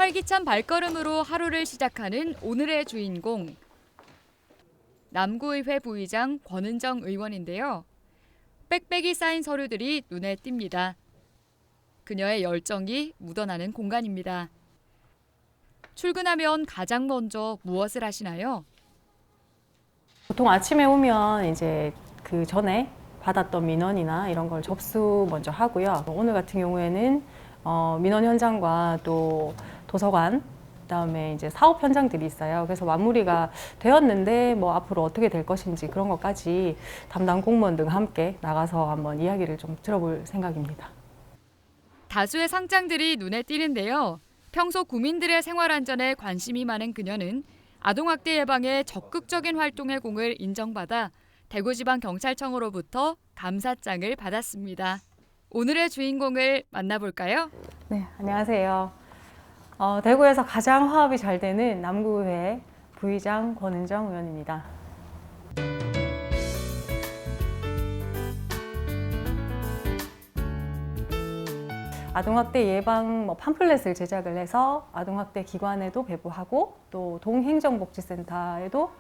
활기찬 발걸음으로 하루를 시작하는 오늘의 주인공. 남구의회 부의장 권은정 의원인데요. 빽빽이 쌓인 서류들이 눈에 띕니다. 그녀의 열정이 묻어나는 공간입니다. 출근하면 가장 먼저 무엇을 하시나요? 보통 아침에 오면 이제 그 전에 받았던 민원이나 이런 걸 접수 먼저 하고요. 오늘 같은 경우에는 민원 현장과 또 도서관, 그다음에 이제 사업 현장들이 있어요. 그래서 마무리가 되었는데 뭐 앞으로 어떻게 될 것인지 그런 것까지 담당 공무원 등과 함께 나가서 한번 이야기를 좀 들어볼 생각입니다. 다수의 상장들이 눈에 띄는데요. 평소 국민들의 생활 안전에 관심이 많은 그녀는 아동학대 예방에 적극적인 활동의 공을 인정받아 대구지방경찰청으로부터 감사장을 받았습니다. 오늘의 주인공을 만나볼까요? 네, 안녕하세요. 대구에서 가장 화합이 잘 되는 남구의회 부의장 권은정 의원입니다. 아동학대 예방 팜플렛을 제작을 해서 아동학대 기관에도 배부하고 또 동행정복지센터에도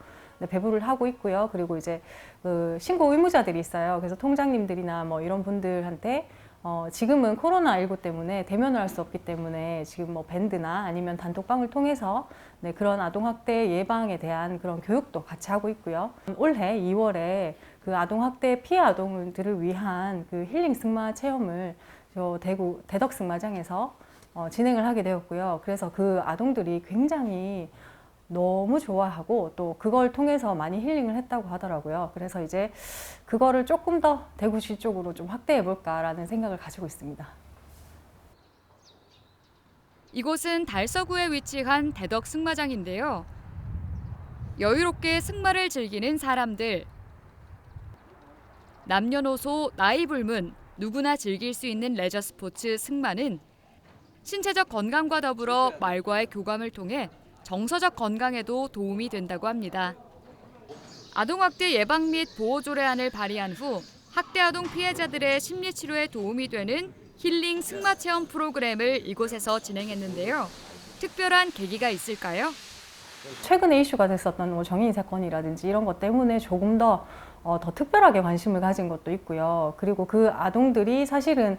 배부를 하고 있고요. 그리고 이제 신고 의무자들이 있어요. 그래서 통장님들이나 뭐 이런 분들한테 지금은 코로나19 때문에 대면을 할 수 없기 때문에 지금 뭐 밴드나 아니면 단톡방을 통해서 그런 아동학대 예방에 대한 그런 교육도 같이 하고 있고요. 올해 2월에 그 아동학대 피해 아동들을 위한 그 힐링 승마 체험을 대구 대덕승마장에서 진행을 하게 되었고요. 그래서 그 아동들이 굉장히 너무 좋아하고 또 그걸 통해서 많이 힐링을 했다고 하더라고요. 그래서 이제 그거를 조금 더 대구시 쪽으로 좀 확대해 볼까라는 생각을 가지고 있습니다. 이곳은 달서구에 위치한 대덕승마장인데요. 여유롭게 승마를 즐기는 사람들. 남녀노소, 나이 불문, 누구나 즐길 수 있는 레저 스포츠 승마는 신체적 건강과 더불어 말과의 교감을 통해 정서적 건강에도 도움이 된다고 합니다. 아동학대 예방 및 보호 조례안을 발의한 후 학대 아동 피해자들의 심리 치료에 도움이 되는 힐링 승마 체험 프로그램을 이곳에서 진행했는데요. 특별한 계기가 있을까요? 최근에 이슈가 됐었던 뭐 정의인 사건이라든지 이런 것 때문에 조금 더 특별하게 관심을 가진 것도 있고요. 그리고 그 아동들이 사실은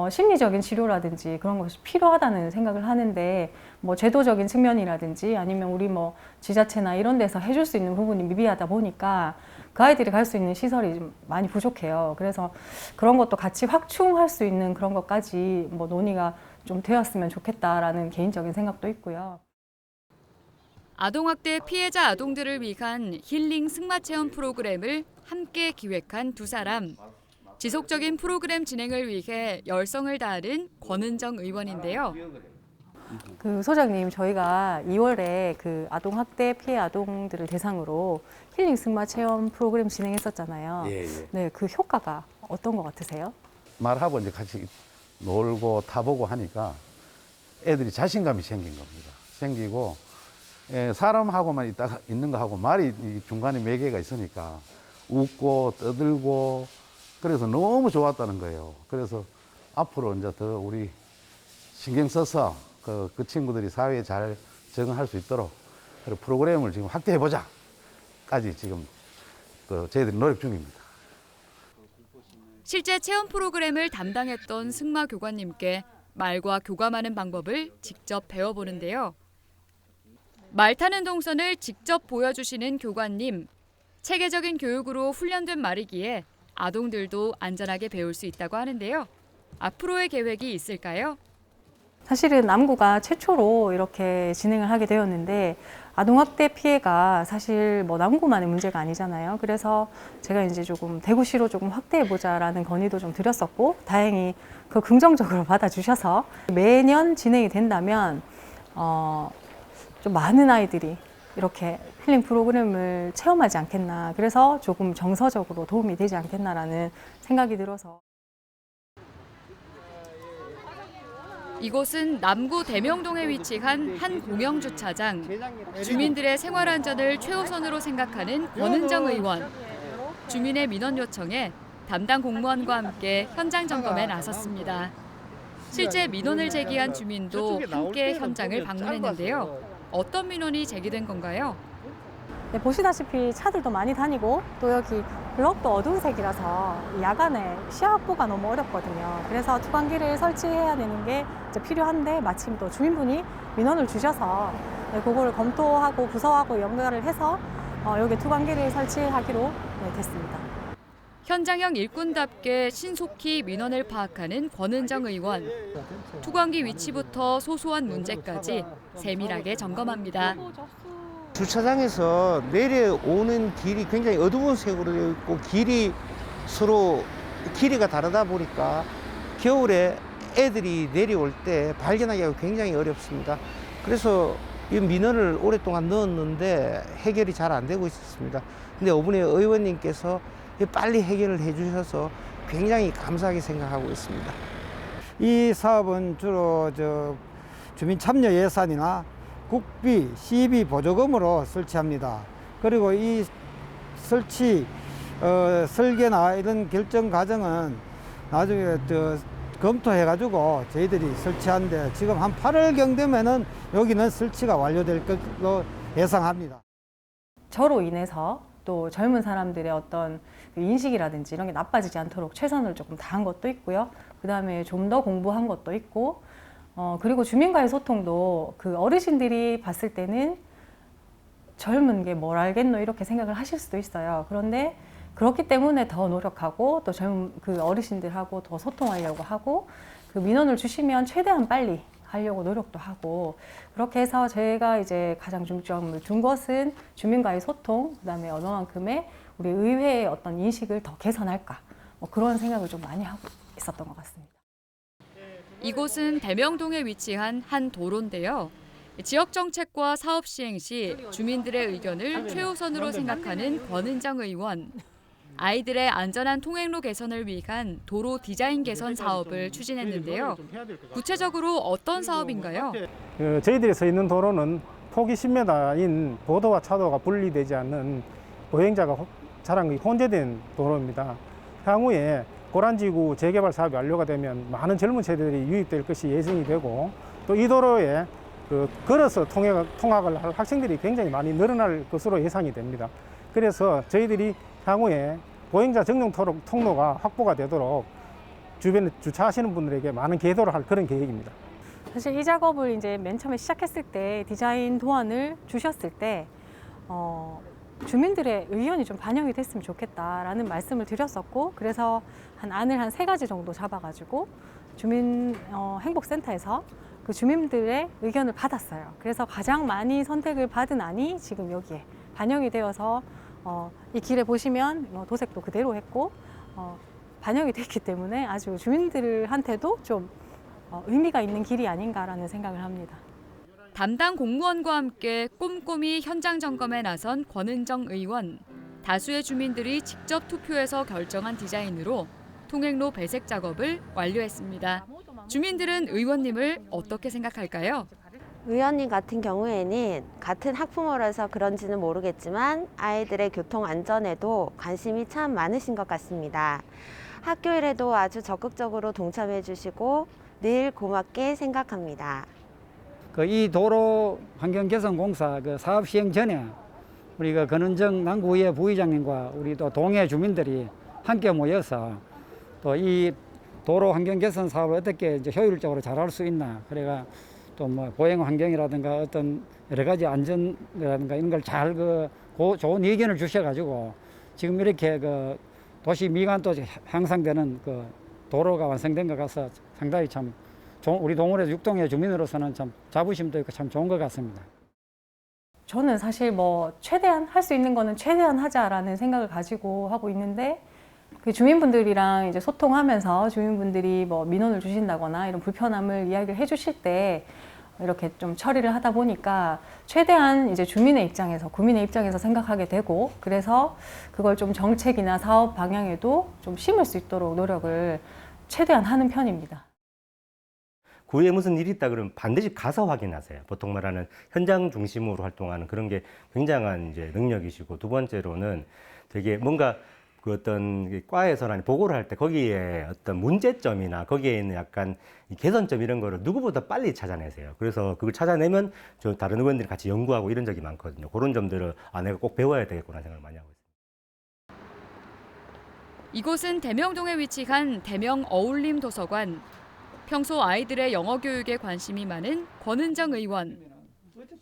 심리적인 치료라든지 그런 것이 필요하다는 생각을 하는데 뭐 제도적인 측면이라든지 아니면 우리 뭐 지자체나 이런 데서 해줄 수 있는 부분이 미비하다 보니까 그 아이들이 갈 수 있는 시설이 좀 많이 부족해요. 그래서 그런 것도 같이 확충할 수 있는 그런 것까지 뭐 논의가 좀 되었으면 좋겠다라는 개인적인 생각도 있고요. 아동학대 피해자 아동들을 위한 힐링 승마 체험 프로그램을 함께 기획한 두 사람. 지속적인 프로그램 진행을 위해 열성을 다하는 권은정 의원인데요. 그 소장님, 저희가 2월에 그 아동학대 피해 아동들을 대상으로 힐링 승마 체험 프로그램 진행했었잖아요. 예. 네, 그 효과가 어떤 것 같으세요? 말하고 이제 같이 놀고 타보고 하니까 애들이 자신감이 생긴 겁니다. 생기고 사람하고만 있는 거하고 말이 중간에 매개가 있으니까 웃고 떠들고 그래서 너무 좋았다는 거예요. 그래서 앞으로 이제 더 우리 신경 써서 그 친구들이 사회에 잘 적응할 수 있도록 그리고 프로그램을 지금 확대해보자까지 지금 저희들이 노력 중입니다. 실제 체험 프로그램을 담당했던 승마 교관님께 말과 교감하는 방법을 직접 배워보는데요. 말 타는 동선을 직접 보여주시는 교관님. 체계적인 교육으로 훈련된 말이기에 아동들도 안전하게 배울 수 있다고 하는데요. 앞으로의 계획이 있을까요? 사실은 남구가 최초로 이렇게 진행을 하게 되었는데 아동학대 피해가 사실 뭐 남구만의 문제가 아니잖아요. 그래서 제가 이제 조금 대구시로 조금 확대해보자라는 건의도 좀 드렸었고 다행히 그 긍정적으로 받아주셔서 매년 진행이 된다면 좀 많은 아이들이 이렇게 힐링 프로그램을 체험하지 않겠나. 그래서 조금 정서적으로 도움이 되지 않겠나라는 생각이 들어서. 이곳은 남구 대명동에 위치한 한 공영주차장. 주민들의 생활 안전을 최우선으로 생각하는 권은정 의원. 주민의 민원 요청에 담당 공무원과 함께 현장 점검에 나섰습니다. 실제 민원을 제기한 주민도 함께 현장을 방문했는데요. 어떤 민원이 제기된 건가요? 네, 보시다시피 차들도 많이 다니고 또 여기 블럭도 어두운 색이라서 야간에 시야 확보가 너무 어렵거든요. 그래서 투광기를 설치해야 되는 게 이제 필요한데 마침 또 주민분이 민원을 주셔서 네, 그거를 검토하고 부서하고 연결을 해서 여기 투광기를 설치하기로 됐습니다. 현장형 일꾼답게 신속히 민원을 파악하는 권은정 의원. 투광기 위치부터 소소한 문제까지 세밀하게 점검합니다. 주차장에서 내려오는 길이 굉장히 어두운 색으로 되어 있고 서로 길이가 다르다 보니까 겨울에 애들이 내려올 때 발견하기가 굉장히 어렵습니다. 그래서 이 민원을 오랫동안 넣었는데 해결이 잘 안 되고 있었습니다. 근데 이번에 의원님께서 빨리 해결을 해 주셔서 굉장히 감사하게 생각하고 있습니다. 이 사업은 주로 주민 참여 예산이나 국비, 시비 보조금으로 설치합니다. 그리고 이 설치 설계나 이런 결정 과정은 나중에 검토해가지고 저희들이 설치하는데 지금 한 8월경 되면은 여기는 설치가 완료될 것으로 예상합니다. 저로 인해서 또 젊은 사람들의 어떤 인식이라든지 이런 게 나빠지지 않도록 최선을 조금 다한 것도 있고요. 그 다음에 좀 더 공부한 것도 있고, 그리고 주민과의 소통도 그 어르신들이 봤을 때는 젊은 게 뭘 알겠노 이렇게 생각을 하실 수도 있어요. 그런데 그렇기 때문에 더 노력하고 또 젊은 그 어르신들하고 더 소통하려고 하고 그 민원을 주시면 최대한 빨리 하려고 노력도 하고 그렇게 해서 제가 이제 가장 중점을 둔 것은 주민과의 소통, 그다음에 얼마만큼의 우리 의회의 어떤 인식을 더 개선할까 그런 생각을 좀 많이 하고 있었던 것 같습니다. 이곳은 대명동에 위치한 한 도로인데요. 지역 정책과 사업 시행 시 주민들의 의견을 최우선으로 생각하는 권은정 의원. 아이들의 안전한 통행로 개선을 위한 도로 디자인 개선 사업을 추진했는데요. 구체적으로 어떤 사업인가요? 저희들이 서 있는 도로는 폭이 10m인 보도와 차도가 분리되지 않는 보행자가 차량이 혼재된 도로입니다. 향후에 고란지구 재개발 사업이 완료가 되면 많은 젊은 세대들이 유입될 것이 예상이 되고 또 이 도로에 걸어서 통학을 할 학생들이 굉장히 많이 늘어날 것으로 예상이 됩니다. 그래서 저희들이 향후에 보행자 전용 통로가 확보가 되도록 주변에 주차하시는 분들에게 많은 계도를 할 그런 계획입니다. 사실 이 작업을 이제 맨 처음에 시작했을 때 디자인 도안을 주셨을 때 주민들의 의견이 좀 반영이 됐으면 좋겠다라는 말씀을 드렸었고 그래서 안을 한 3가지 정도 잡아가지고 주민 행복센터에서 그 주민들의 의견을 받았어요. 그래서 가장 많이 선택을 받은 안이 지금 여기에 반영이 되어서 이 길에 보시면 도색도 그대로 했고 반영이 됐기 때문에 아주 주민들한테도 좀 의미가 있는 길이 아닌가라는 생각을 합니다. 담당 공무원과 함께 꼼꼼히 현장 점검에 나선 권은정 의원. 다수의 주민들이 직접 투표해서 결정한 디자인으로 통행로 배색 작업을 완료했습니다. 주민들은 의원님을 어떻게 생각할까요? 의원님 같은 경우에는 같은 학부모라서 그런지는 모르겠지만 아이들의 교통 안전에도 관심이 참 많으신 것 같습니다. 학교 일에도 아주 적극적으로 동참해 주시고 늘 고맙게 생각합니다. 이 도로 환경 개선 공사 사업 시행 전에 우리가 권은정 남구의회 부의장님과 우리 또 동해 주민들이 함께 모여서 또 이 도로 환경 개선 사업을 어떻게 이제 효율적으로 잘할 수 있나 그래가 또 뭐 보행 환경이라든가 어떤 여러 가지 안전이라든가 이런 걸 잘 좋은 의견을 주셔가지고 지금 이렇게 도시 미관도 향상되는 도로가 완성된 것 같아서 상당히 참 우리 동물의 육동의 주민으로서는 참 자부심도 있고 참 좋은 것 같습니다. 저는 사실 최대한 할 수 있는 거는 최대한 하자라는 생각을 가지고 하고 있는데 그 주민분들이랑 이제 소통하면서 주민분들이 민원을 주신다거나 이런 불편함을 이야기를 해주실 때 이렇게 좀 처리를 하다 보니까 최대한 이제 주민의 입장에서 구민의 입장에서 생각하게 되고 그래서 그걸 좀 정책이나 사업 방향에도 좀 심을 수 있도록 노력을 최대한 하는 편입니다. 구에 무슨 일이 있다 그러면 반드시 가서 확인하세요. 보통 말하는 현장 중심으로 활동하는 그런 게 굉장한 이제 능력이시고 두 번째로는 되게 뭔가 그 어떤 과에서나 보고를 할 때 거기에 어떤 문제점이나 거기에 있는 약간 이 개선점 이런 거를 누구보다 빨리 찾아내세요. 그래서 그걸 찾아내면 저 다른 의원들이 같이 연구하고 이런 적이 많거든요. 그런 점들을 내가 꼭 배워야 되겠구나 생각을 많이 하고 있습니다. 이곳은 대명동에 위치한 대명 어울림 도서관. 평소 아이들의 영어 교육에 관심이 많은 권은정 의원.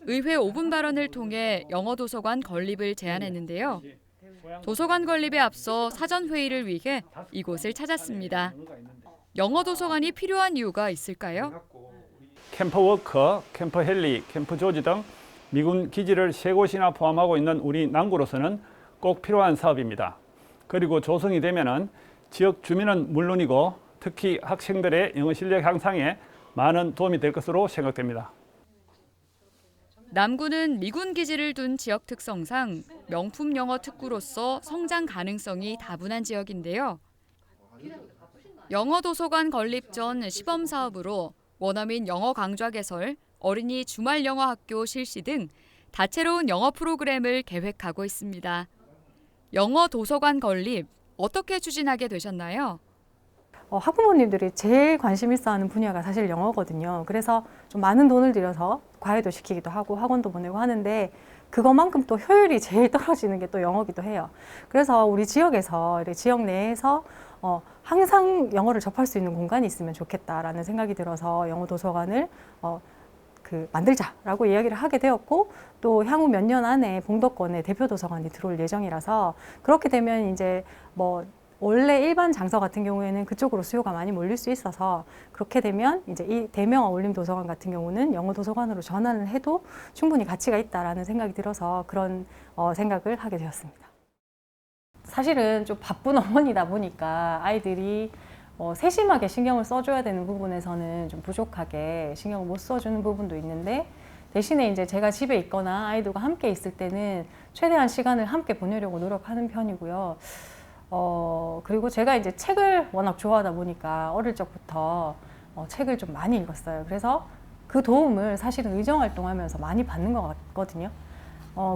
의회 5분 발언을 통해 영어 도서관 건립을 제안했는데요. 도서관 건립에 앞서 사전 회의를 위해 이곳을 찾았습니다. 영어 도서관이 필요한 이유가 있을까요? 캠퍼워커, 캠퍼 헨리, 캠프 조지 등 미군 기지를 3곳이나 포함하고 있는 우리 남구로서는 꼭 필요한 사업입니다. 그리고 조성이 되면은 지역 주민은 물론이고 특히 학생들의 영어 실력 향상에 많은 도움이 될 것으로 생각됩니다. 남구는 미군 기지를 둔 지역 특성상 명품 영어 특구로서 성장 가능성이 다분한 지역인데요. 영어 도서관 건립 전 시범 사업으로 원어민 영어 강좌 개설, 어린이 주말 영어 학교 실시 등 다채로운 영어 프로그램을 계획하고 있습니다. 영어 도서관 건립 어떻게 추진하게 되셨나요? 학부모님들이 제일 관심 있어 하는 분야가 사실 영어거든요. 그래서 좀 많은 돈을 들여서 과외도 시키기도 하고 학원도 보내고 하는데 그것만큼 또 효율이 제일 떨어지는 게 또 영어기도 해요. 그래서 우리 지역에서, 지역 내에서 항상 영어를 접할 수 있는 공간이 있으면 좋겠다라는 생각이 들어서 영어 도서관을 만들자라고 이야기를 하게 되었고 또 향후 몇 년 안에 봉도권에 대표 도서관이 들어올 예정이라서 그렇게 되면 이제 원래 일반 장서 같은 경우에는 그쪽으로 수요가 많이 몰릴 수 있어서 그렇게 되면 이제 이 대명 어울림 도서관 같은 경우는 영어 도서관으로 전환을 해도 충분히 가치가 있다라는 생각이 들어서 그런 생각을 하게 되었습니다. 사실은 좀 바쁜 어머니다 보니까 아이들이 세심하게 신경을 써줘야 되는 부분에서는 좀 부족하게 신경을 못 써주는 부분도 있는데 대신에 이제 제가 집에 있거나 아이들과 함께 있을 때는 최대한 시간을 함께 보내려고 노력하는 편이고요. 그리고 제가 이제 책을 워낙 좋아하다 보니까 어릴 적부터 책을 좀 많이 읽었어요. 그래서 그 도움을 사실은 의정활동하면서 많이 받는 것 같거든요.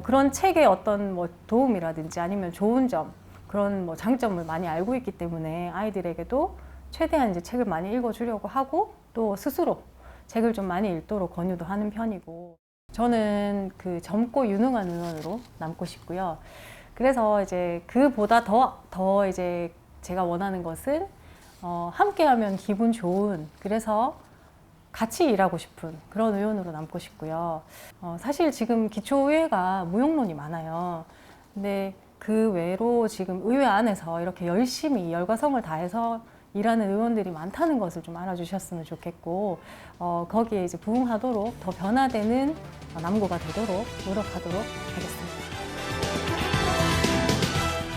그런 책의 어떤 도움이라든지 아니면 좋은 점, 그런 장점을 많이 알고 있기 때문에 아이들에게도 최대한 이제 책을 많이 읽어주려고 하고 또 스스로 책을 좀 많이 읽도록 권유도 하는 편이고 저는 그 젊고 유능한 의원으로 남고 싶고요. 그래서 이제 그보다 더 이제 제가 원하는 것은 함께하면 기분 좋은 그래서 같이 일하고 싶은 그런 의원으로 남고 싶고요. 사실 지금 기초의회가 무용론이 많아요. 근데 그 외로 지금 의회 안에서 이렇게 열심히 열과 성을 다해서 일하는 의원들이 많다는 것을 좀 알아주셨으면 좋겠고 거기에 이제 부응하도록 더 변화되는 남구가 되도록 노력하도록 하겠습니다.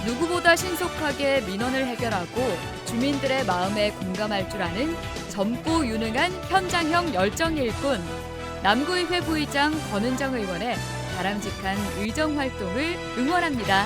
누구보다 신속하게 민원을 해결하고 주민들의 마음에 공감할 줄 아는 젊고 유능한 현장형 열정 일꾼 남구의회 부의장 권은정 의원의 바람직한 의정 활동을 응원합니다.